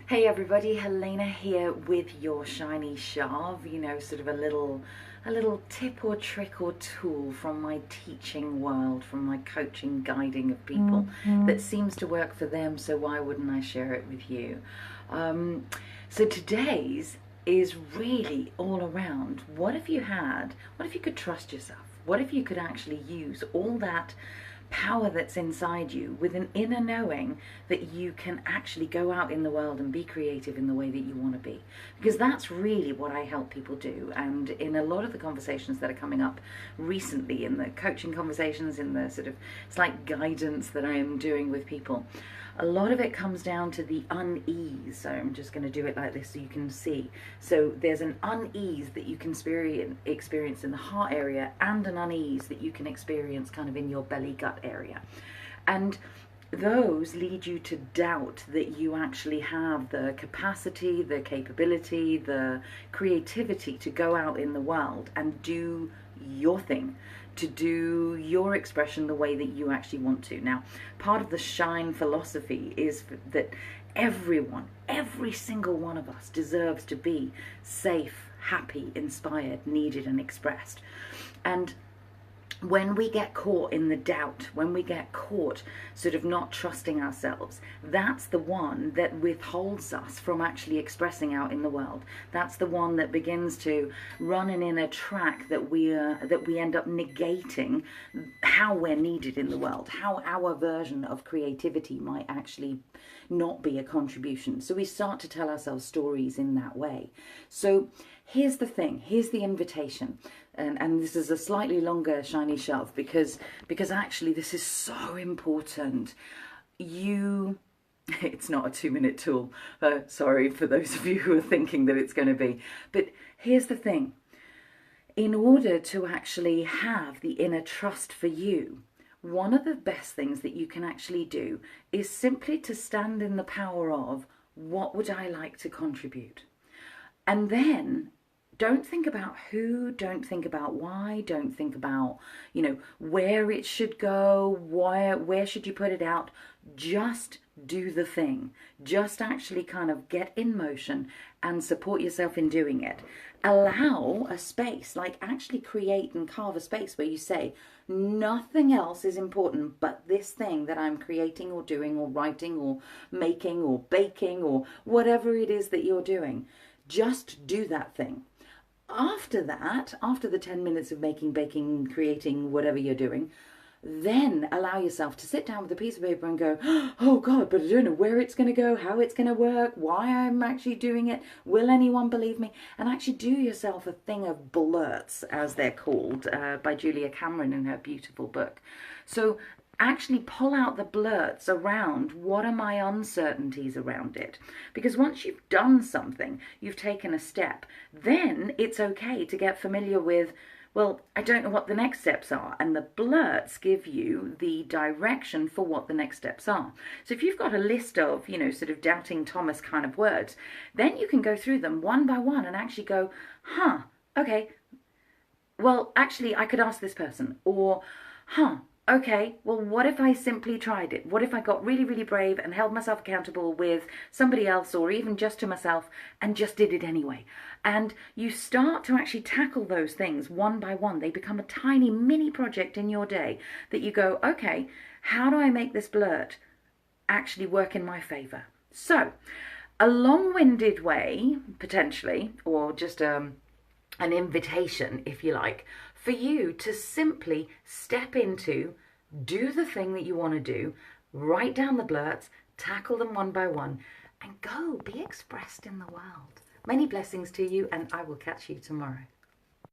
Hey everybody, Helena here with your shiny shav, sort of a little tip or trick or tool from my teaching world, from my coaching, guiding of people that seems to work for them, so why wouldn't I share it with you? So today's is really all around, what if you could trust yourself? What if you could actually use all that power that's inside you with an inner knowing that you can actually go out in the world and be creative in the way that you want to be, because that's really what I help people do. And in a lot of the conversations that are coming up recently, in the coaching conversations, in the sort of slight guidance that I am doing with people, a lot of it comes down to the unease. So I'm just going to do it like this so you can see. So there's an unease that you can experience in the heart area, and an unease that you can experience kind of in your belly gut area. And those lead you to doubt that you actually have the capacity, the capability, the creativity to go out in the world and do your thing, to do your expression the way that you actually want to. Now, part of the shine philosophy is that everyone, every single one of us deserves to be safe, happy, inspired, needed, and expressed. And when we get caught in the doubt, when we get caught sort of not trusting ourselves, that's the one that withholds us from actually expressing out in the world. That's the one that begins to run an inner track that we end up negating how we're needed in the world, how our version of creativity might actually not be a contribution. So we start to tell ourselves stories in that way. So here's the thing, here's the invitation. And this is a slightly longer shiny shelf because actually this is so important. It's not a 2-minute tool. Sorry for those of you who are thinking that it's going to be. But here's the thing. In order to actually have the inner trust for you, one of the best things that you can actually do is simply to stand in the power of, what would I like to contribute? And then don't think about who, don't think about why, don't think about, where it should go, where should you put it out. Just do the thing. Just actually kind of get in motion and support yourself in doing it. Allow a space, like actually create and carve a space where you say, nothing else is important but this thing that I'm creating or doing or writing or making or baking or whatever it is that you're doing. Just do that thing. After that, after the 10 minutes of making, baking, creating, whatever you're doing, then allow yourself to sit down with a piece of paper and go, oh God, but I don't know where it's going to go, how it's going to work, why I'm actually doing it, will anyone believe me? And actually do yourself a thing of blurts, as they're called, by Julia Cameron in her beautiful book. So actually pull out the blurts around what are my uncertainties around it. Because once you've done something, you've taken a step, then it's okay to get familiar with, well, I don't know what the next steps are. And the blurts give you the direction for what the next steps are. So if you've got a list of, sort of doubting Thomas kind of words, then you can go through them one by one and actually go, okay, well, actually, I could ask this person. Or, okay, well, what if I simply tried it? What if I got really, really brave and held myself accountable with somebody else, or even just to myself, and just did it anyway? And you start to actually tackle those things one by one. They become a tiny mini project in your day that you go, okay, how do I make this blurt actually work in my favor? So a long-winded way, potentially, or just an invitation, if you like, for you to simply step into, do the thing that you want to do, write down the blurts, tackle them one by one, and go be expressed in the world. Many blessings to you, and I will catch you tomorrow.